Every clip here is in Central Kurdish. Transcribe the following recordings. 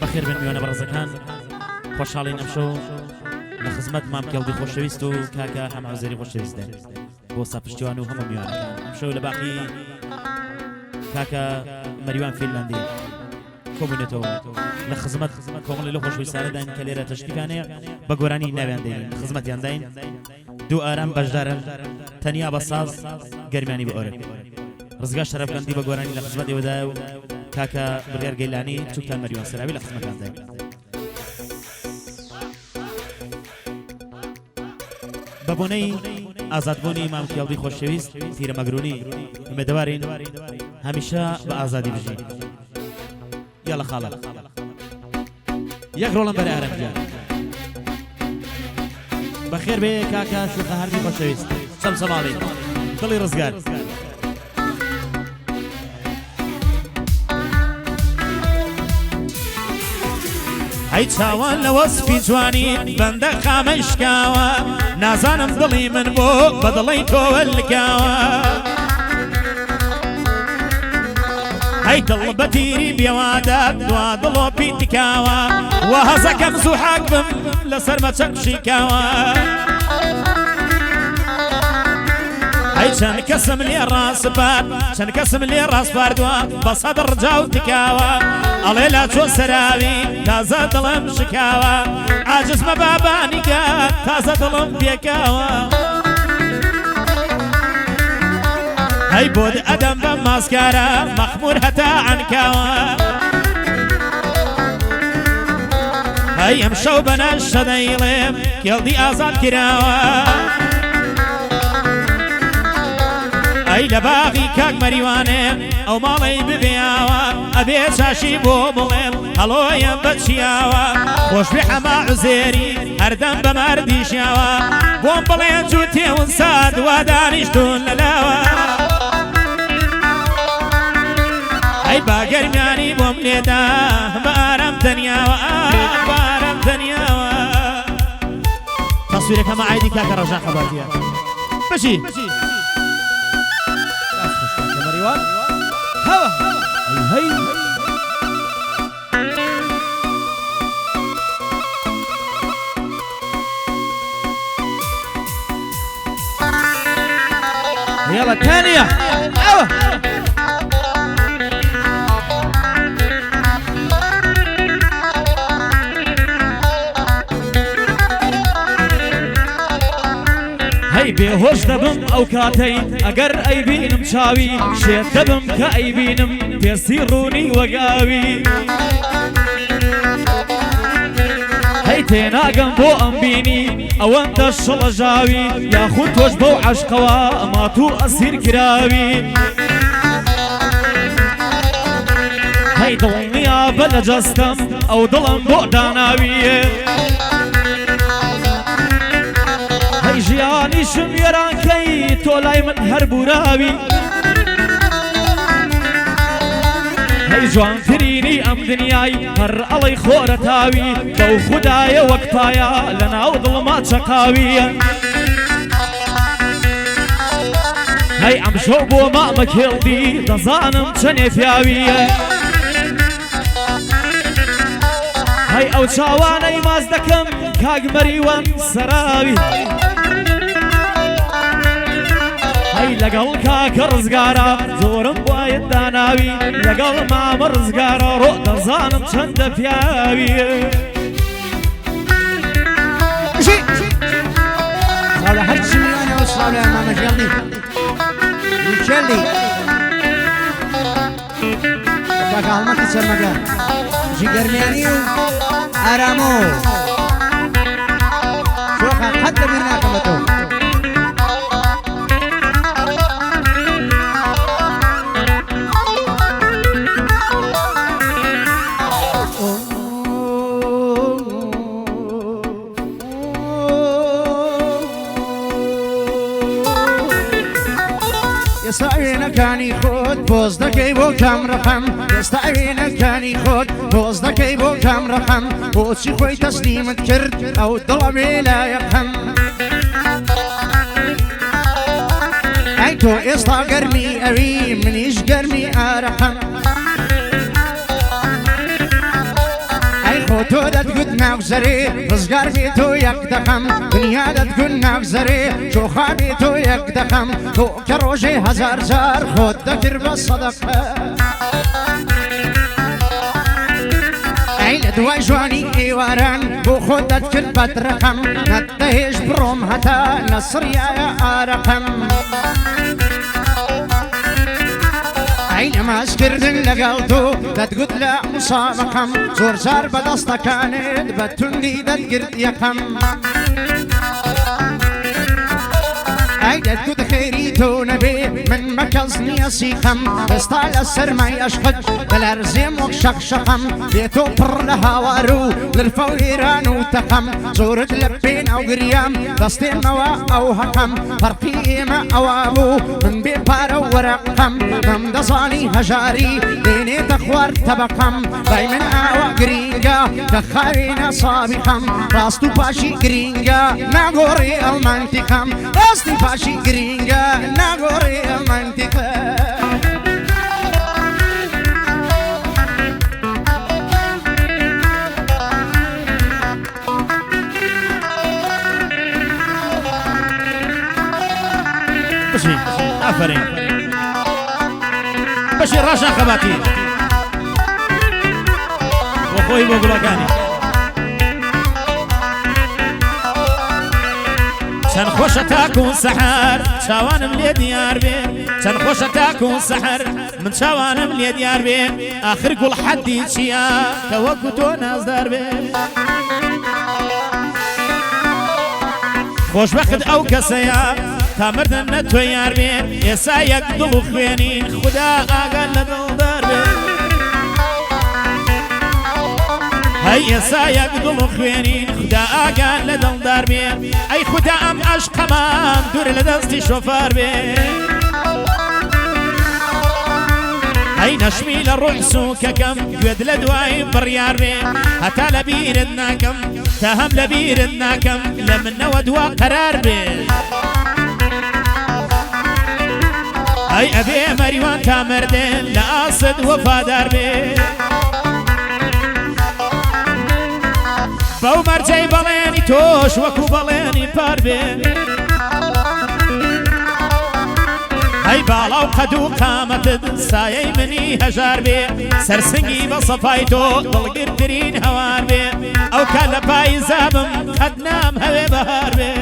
بەخێر بن میوانە بەڕێزەکان خۆشحاڵین ئەم شەو لە خزمەت مام کێڵدی خۆشەویست و کاکە هەمعوزێری خۆشەویستدەن بۆ ساپشتیوان و هەموو میوانەکان ئەم شەو لە باقی کاکە مەریوان فینلاندی کۆبوونێتەوە لە خزمەت کۆمەڵی لە خۆشەویستانەدان کە لێرە تەشریفانەیە بە گۆرانی ناویان دەین خزمەتیان داین دوو ئارام بەشدارن تەنیا بە ساز گەرمیانی بە ئۆرە ڕزگا شەرەفکەندی بە گۆرانی لە خزمەتێوەدایە و کاکە بڕیار گەیلانی چوکتان مەریوان سەراوی لە خزمەتان داین بە بۆنەی ئازادبوونی مام کێڵدی خۆشەویست تیرە مەگرونی ئومێدەوارین هەمیشە بە ئازادی بژین یاڵە خاڵە یەک ڕۆڵم بەرە ئارەمگیان بەخێر بێ کاکە شوخە هەردی خۆشەویست چەم سەماڵی دڵی ڕزگار ئەی چاوان لە وەسفی جوانی بەندە خامەشکاوە نازانم دڵی من بۆ بە دڵی تۆوە لکاوە ئەی دڵ بە تیری بێوادە دوا دڵۆ پیتکاوە وە هەزەکەم زوو حاک بم لەسەر مەچەک شیکاوە ئەی چەند کەسم لێ ڕاستپار چەند کەسم لێ ڕاستپاردووە بە سەد ڕجاو تکاوە ئەڵێ لا چۆ سەراوی تازە دڵم شکاوە ئاجزمە بابانیکە تازە دڵم پێکاوە هەی بۆ ئەدەم بە ماسکارە مەخمور هەتا عنکاوە هەی ئەم شەو بەنەش شەدەیڵێم کێڵدی ئازاد کراوە ئەی لە باغی کاک مەریوانێم ئەو ماڵەی ببێیاوە ئەبێ چاشی بۆ بڵێم هەڵۆیەم بەچیاوە خۆشبێ حەما عوزێری هەردەم بە مەردیشیاوە بۆم بڵێن جوو تێون ساد وا دانیشتون لەلاوە ئەی باگەرمیانی بۆم لێدا بە ئارام تەنیاوە بە ئارام تەنیاوە تەسویرەکەمە عایدی کاکە ڕەژان خەباتیە بچی مەریوان هەوە هەی يلا الثانية أوه هەی بێهۆش دەبم ئەو کاتەی ئەگەر ئەیبینم چاوی شێت دەبم کە ئەیبینم پێسی ڕوونی وەگاوی هەی تێناگەم بۆ ئەم بینی ئەوەندە شڵەژاوی یاخود تۆش بەو عەشقەوە ئەمات و ئەسیر کراوی هەی دڵنیا بە لە جەستەم ئەو دڵم بۆ داناویە هەی ژیانیشم وێرانکەی تۆ لای من هەر بوراوی هەی جوانترینی ئەم دنیای هەر ئەڵەی خۆرە تاوی بەو خودایە وەک پایە لە ناو دڵما چەقاویە هەی ئەم شەو بۆ مامە کێڵدی دەزانم چەنێ پیاویە هەی ئەو چاوانەی ماز دەکەم کاک مەریوان سەراوی هەی لەگەڵ کاکە ڕزگارە زۆرم وایە داناوی لەگەڵ مامە ڕزگارە ڕۆ دەزانم چەندە پیاوی ساڵە هەرچی میوانەوە ساڵە مامە کێڵدی میکێڵدی کاکە هەڵمەتی چەرمەگە ژیگەرمیانی و ئارامۆ شۆخە قەت لەبیر ناکەمەتەوە ئێستاوێنەکانی خۆت پۆز دەکەی بۆ کام ڕەقەم ئێستاوێنەکانی خۆت پۆز دەکەی بۆ کام ڕەقەم بۆچی خۆی تەسلیمت کرد ئەو دڵە بێ لایەقەم ئەی تۆ ئێستا گەرمی ئەوی منیش گەرمی ئارەقەم تۆ دەتگوت ناوزەرێ ڕزگار بێت تۆ یەک دەخەم دنیا دەتگوت ناوزەرێ جۆخا بێت تۆ یەک دەخەم تۆ کە ڕۆژێ هەزار جار خۆت دەکرد بە سەدەقە لە دوای جوانی ئێواران بۆ خۆت دەتکرد بەدرەقەم نەتدەهێش بڕۆم هەتا لە سڕیایە ئارەقەم ئەی نەمازکردن لەگەڵ تۆ دەتگوت لە مسابەقەم زۆر جار بەدەستەکانت بە توندی دەتگرت یەقەم ئەی دەتگوت خێری تۆ نەبێ من بەکەس نییە سیقەم ئێستا لە سەرمای ئەشقت دەلەرزێم وەک شەقشەقەم بێتۆ پڕ لە هاوار و لرفە و ئێران و تەقەم زۆرت لە پێ ناو گریام دەستێمەوە ئەو هەقەم فەرقی ئێمە ئەوا بوو من بێ پارە و وەرەقەم ئەم دەزانی هەژاری دێنێتە خوارد تەبەقەم بای من ئاوە گرینگە کە خاوێنە سابقەم ڕاست و پاشی گرینگە ناگۆڕێ ئەڵمانتیقەم ڕاستی پاشی گرینگە ناگۆڕێ ئەڵمانتیقە بشي آفرين بشي راشا خباتي وخوي بوغلوكاني چەند خۆشە تاکوون سەحەر چاوانم لێ دیار بێ چەند خۆشە تاکوون سەحەر من چاوانم لێ دیار بێ ئاخر گوڵ حەدی چییە کە وەکو تۆ نازدار بێ خۆشبەخت ئەو کەسەیە تا مردن نەتوێ یار بێ ئێسا یەک دڵ و خوێنین خوددا ئاگەر لە دڵدار بێ هەی ئێسا یەک دڵ و خوێنین خوددا ئاگەر لە دڵدار بێ ئەی خوددا ئەم عەشقەمان دوور لە دەستی شۆفار بێ ئەی نەشمی لە ڕووی سووکەکەم گوێت لە دوای بڕیار بێ هەتا لە بیرت ناکەم تا هەم لە بیرت ناکەم لە منەوە دوا قەرار بێ ئەی ئەبێ مەریوان تا مردن لە ئاسد وەفادار بێ بەو مەرجەی بەڵێنی تۆش وەکو بەڵێنی پار بێ ئەی باڵا و قەد و قامەتت سایەی منی هەژار بێ سەرسنگی بە سەفای تۆ دڵگرترین هەوار بێ ئەو کا لە پای زابم قەد نام هەوێ بەهار بێ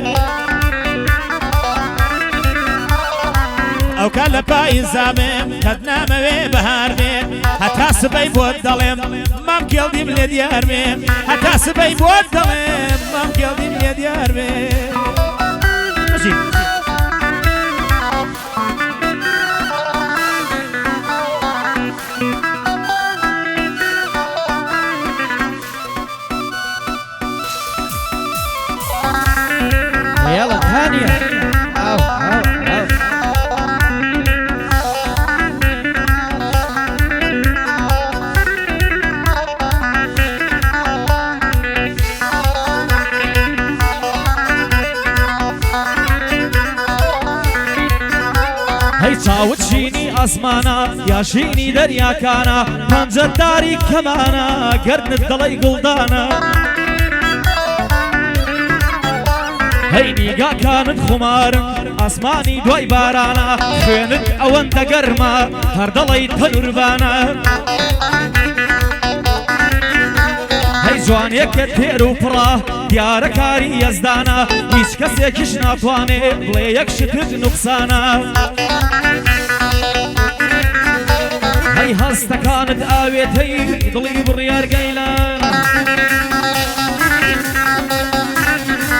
ئەو کا لە پای زابم قەد نامەوێ بەهار بێ هەتا سبەی بۆت دەڵێم مام کێڵدیم لێ دیار بێ هەتا سبەی بۆت دەڵێم مام کێڵدیم لێ دیار بێ يلا ثانية أو هەی چاوت شینی ئاسمانە یاشینی دەریاکانە پەنجەرداری کەمانە گەرنت دەڵێی گوڵدانە هەی نیگاکانت خمارن ئاسمانی دوای بارانە خوێنت ئەوەندە گەرمە هەر دەڵێی تەنوربانە هەی جوانێکت تێر و پڕە دیارە کاری یەزدانە هیچ کەسێکیش ناتوانێ بڵێ یەک شتت نوقسانە هەی هەستەکانت ئاوێتەی دڵی بڕیار گەیلانە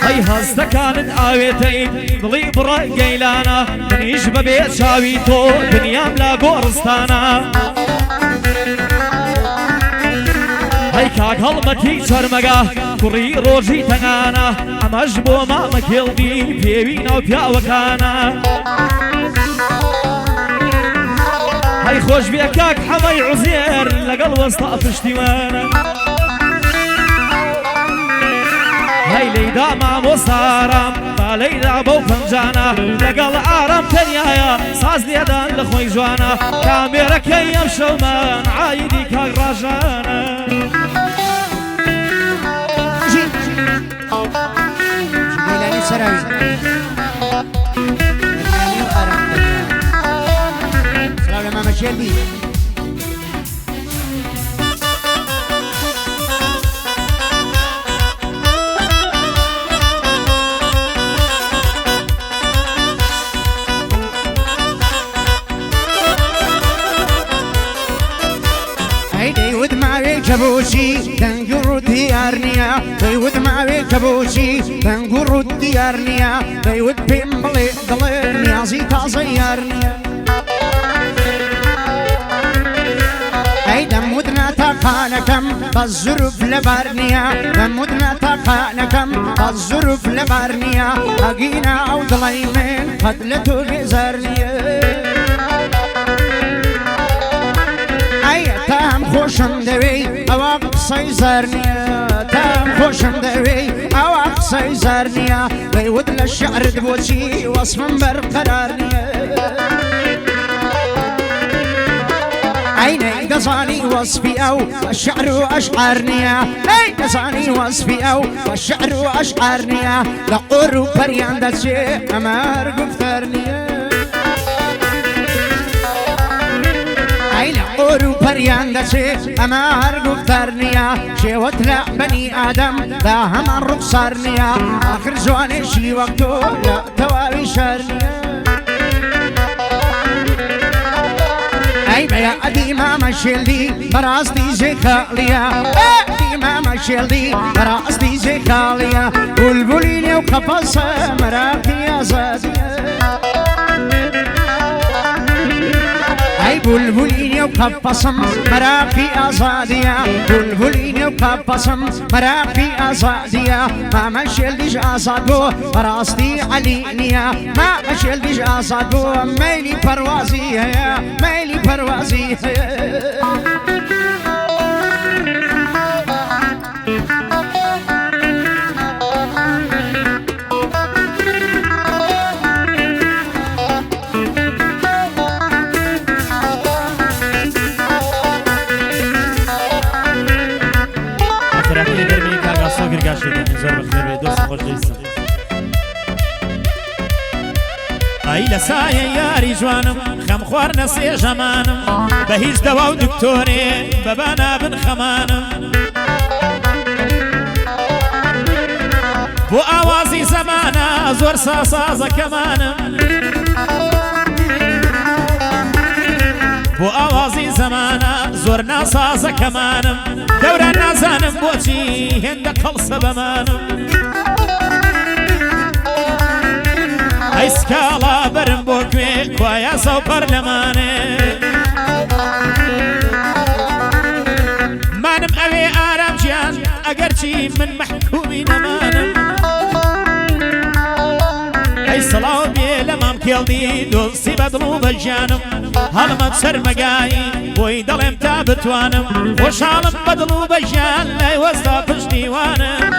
هەی هەستەکانت ئاوێتەی دڵی بڕە گەیلانە منیش بەبێ چاوی تۆ دنیام لا گۆڕستانە هەی کاک هەڵمەتی چەرمەگە کوڕی ڕۆژی تەنگانە ئەمەش بۆ مامە کێڵبی پێوی ناو پیاوەکانە هەی خۆش بێ کاک حەمەی عوزێر لەگەڵ وەستا پشتیوانە هەی لەیدا مامۆسارام با لەیدا بەو پەنجانە لەگەڵ ئارام تەنیایە ساز لێدان لە خۆی جوانە کامێرەکەی ئەم شەومان عایدی کاک ڕاژانە سراوي سراوي ما مشي لي ديود معي كبوشي تنقر ديارنيا ديود معي كبوشي تنقر ديارنيا ديود بيمبلي ضليني عزيتا زيارنيا اي دمودنا تقانكم بالظروف لبارنيا دمودنا تقانكم بالظروف لبارنيا اقينا او ضليمين قتلتو غزارنيا تام خوشم دوی اواق سيزارنيا تام خوشم دوي اواق سيزارنيا بيود للشعر دبوتي وصفا برقرارنيا عيني دزاني وصفي او الشعر اشعارنيا اي دزاني وصفي او الشعر اشعارنيا لقرو بريان دجي امار قفتارنيا أورو بريان دسي أمار قفتارنيا شيوت لا بني آدم دا هم الرقصارنيا آخر زواني شي وقتو لا توابي شارنيا أي بيا أدي ما مشيلي براستي زي خاليا أدي ما مشيلي براستي زي خاليا بلبليني وقفصة مراقي أزاديا اي بلبليني وقفصم مراقي ازاديا بلبليني وقفصم مراقي ازاديا ما مشيلش ازادو راستي علينيا ما مشيلش ازادو ميلي پروازي يا ميلي پروازي اي لسايا ياري جوانم خم خوار نسي جمانم بهيج دوا ودكتوري ببانا بن خمانم بو اوازي زمانا زور ساسازا كمانم بو اوازي زمانا زور ناسازا كمانم دورا نازانم بوچي هند قلص بمانم اي سكالا برم بوكوي كوايا سو برلماني مانم اوي آرام جيان اگرچي من محكومي نمانم اي صلاو بي لمام كيلدي دولسي بدلو بجانم هلمت سرمقاي بوي دلم تابتوانم وشالم بدلو بجان لاي وزا پشتيوانم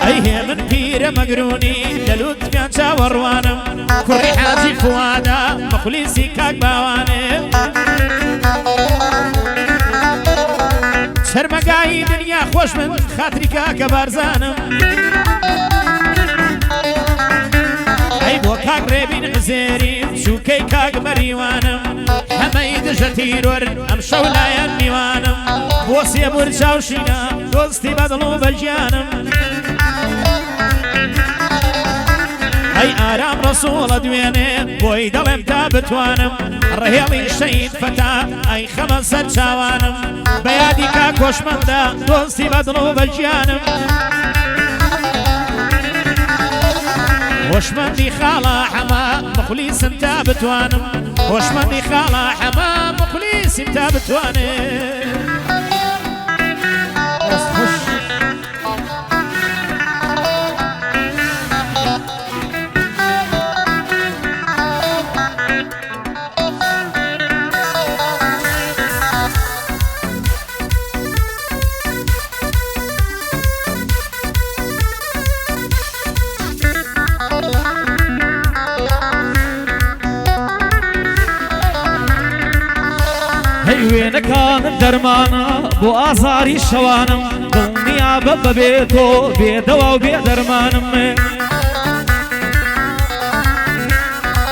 ايه من بير مقروني دلوت كان شاوروانم كوري حاجي فوادا مخلصي كاك باوانم سرمقاي دنيا خوش من خاطري كاك بارزانم اي بو كاك ريبين غزيري شوكي كاك مريوانم هما يدجتي ور ام شولايا ميوانم بوسي برشاوشينا دوستي بدلو بجانم اي آرام رسول دويني بوي دلم تابتوانم رهيلي شهيد فتا اي خمسة شاوانم بيادي كاكوش من دا دوستي بدلو بجانم وشمندي خالا حما مخليس انتا بتوانم وشمندي خالا حما مخليس انتا بتوانم وينكان درمانا بو آزاري شوانم دنيا سابب بێتۆ بێدەوا و بێدەرمانم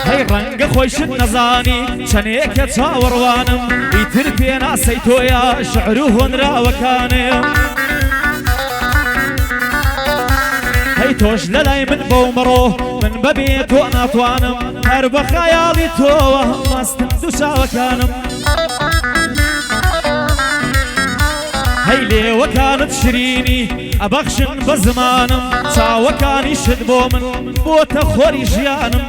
هەی ڕەنگە خۆیشت نەزانی چەندێکە چاوەڕوانم ئیتر پێ ناسەی تۆیە شعر و هۆنراوەکانێ هەی تۆش لە لای من بەو مەڕۆ من بەبێ تۆ ناتوانم هەر بە خەیاڵی تۆوە ماستم دوو چاوەکانم هەی لێوەکانت شرینی ئەبەخشن بە زمانم چاوەکانی شت بۆ من بۆتە خۆری ژیانم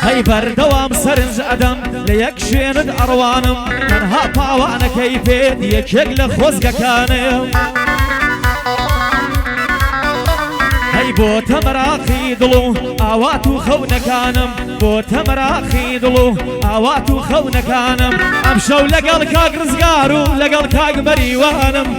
هەی بەردەوام سەرنج ئەدەم لە یەک شوێنت ئەڕوانم تەنها پاوانەکەی پێت یەکێک لە خۆزگەکانم هەی بۆتە مەراقی دڵ و ئاوات و خەونەکانم بۆتە مەراقی دڵ و ئاوات و خەونەکانم ئەمشەو لەگەڵ کاک ڕزگار و لەگەڵ کاک مەریوانم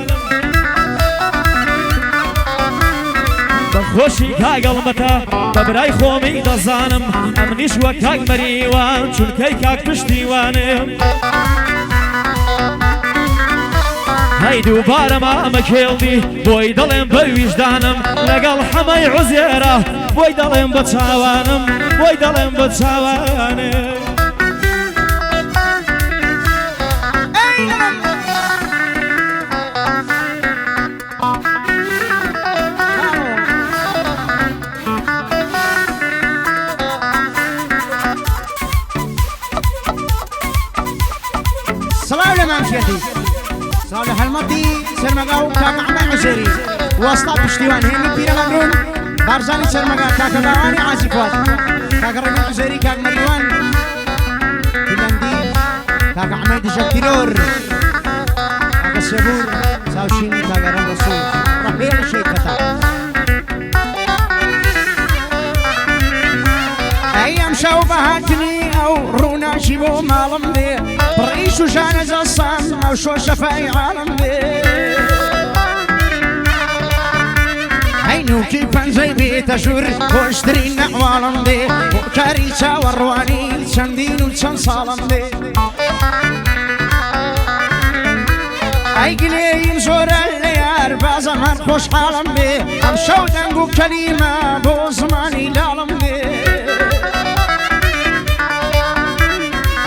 بەخۆشی کاگەڵمەتە بە برای خۆمی دەزانم ئەمنیش وە کاک مەریوان چونکەی کاک پشتیوانم هەی دووبارە مامە کێڵدی بۆی دەڵێم بە ویژدانم لەگەڵ حەمەی عوزێرە بۆی دەڵێم بە چاوانم بۆی دەڵێم بە چاوانم سلام لمن فيتي صالح المطي سرمقاو كاك عمان عزيري واسطة پشتیوان هنی پیرە مەمرون بارزانی سەرمەگا کاکە باوانی عازیفات کاکە ڕەبی عزێری کاک مەریوان فیلەندی کاکە عەمەی دژە تیرۆر کاکە سێبور چاوشینی کاکە ڕەنگە سوور ڕەپێرە شەیکەتا ئەیەم شەو بەهاتنی ئەو ڕووناچی بۆ ماڵم دێ بڕیش و ژانە جەسان ئەو شۆ شەفای عالم دێ عینوکی پەنجەی بێتە ژوور خۆشترین نەحواڵم دێ بۆ کاری چاوەڕوانی چەندین و چەند ساڵم دێ ئەی گلێیم زۆرە لە یار بازم هەر خۆشحاڵم بێ ئەم شەو دەنگ و کەلیمە بۆ زمانی لاڵم دێ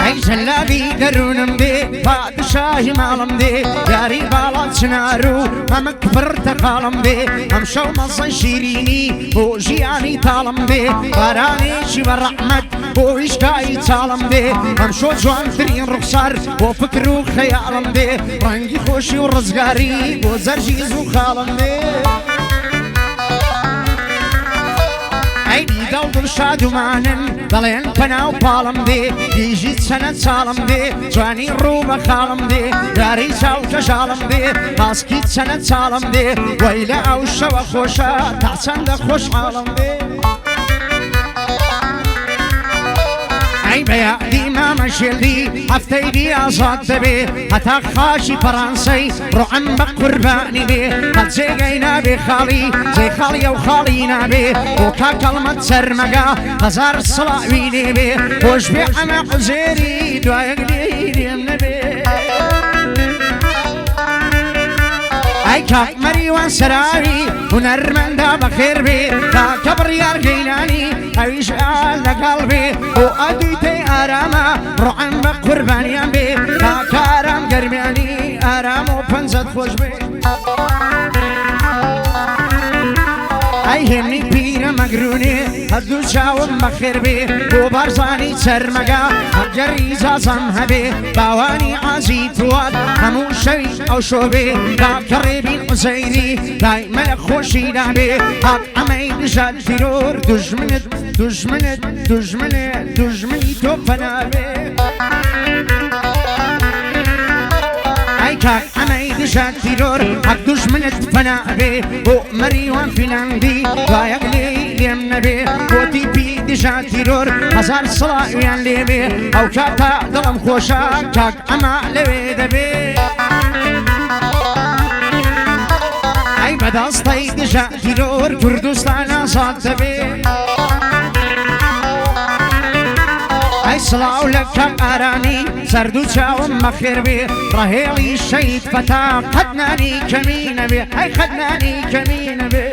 ئەی جەلابی دەروونم دێ پادشاهی ماڵم دێ یاری باڵا چنار و ئەمک پڕتەقاڵم دێ ئەم شەو مەزەی شیرینی بۆ ژیانی تاڵم دێ بارانێکی بە ڕەحمەت بۆ ئیشکایی چاڵم دێ ئەم شۆ جوانترین ڕوخسار بۆ فکر و خەیاڵم دێ ڕەنگی خۆشی و ڕزگاری بۆ زەرژیز و خاڵم دێ ئەی دیدە و دڵ شادومانن دەڵێن پەناو پاڵم دێ دیژی چەنە چاڵم دێ جوانی ڕوو بە خاڵم دێ یاری چاو کەژاڵم دێ پاسکی چەنە چاڵم دێ وەی لە ئەو شەوە خۆشە تا چەندە خۆشحاڵم دێ ئەی بەیادی مامە شێلدی هەفتەی دی ئازاد دەبێ هەتا خاشی پەرانسەی ڕوعەم بە قوربانی بێ هەت جێگەی نابێ خاڵی جێ خاڵیە و خاڵی نابێ بۆ کاکەڵمەت سەرمەگا هەزار سڵاوی لێ بێ خۆش بێ ئەمە عوزێری دوایەک لێم نەبێ ئەی کاک مەریوان سەراوی هونەرمەندا بەخێر بێ کاکە بڕیار گەیلانی ئەویش لەگەڵ بێ بۆ ئەدوی تێی ئارامە ڕوعەم بە قوربانیان بێ کاکە ئارام گەرمیانی ئارام و پەنجەت خۆش بێ ئەی هێمنی پیرە مەگرونێ هەردوو چاوم بەخێر بێ بۆ بارزانی چەرمەگا هەرگەری جازم هەبێ باوانی ئازی توات هەموو شەوی ئەو شۆ بێ کاکە ڕێبین عوزەیری دایمە لە خۆشی نابێ هات ئەمەی دژات تیرۆر دوژمنت دوژمنت دوژمنت دوژمنی تۆ پەنابێ ئەی کاک ئەمەی دژات تیرۆر هەر دوژمنت پەنابێ بۆ مەریوان فیلەندی دوایەک لێم نەبێ بۆتی پی دژات تیرۆر هەزار سڵاویان لێ بێ ئەو کاتە دڵم خۆشە کاک ئەمە لەوێ دەبێ ئەی بەدەستەی دژات تیرۆر کوردستان ئازاد دەبێ ئەی سڵاو لە کەقارانی سەرد و چاوم مەخێر بێ ڕەهێڵی شەید فەتا قەدنانی کەمینە بێ ئەی قەدنانی کەمینە بێ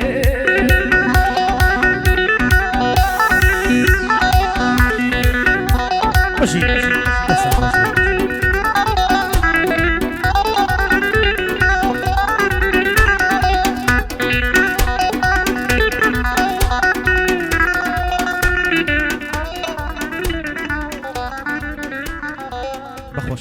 باشی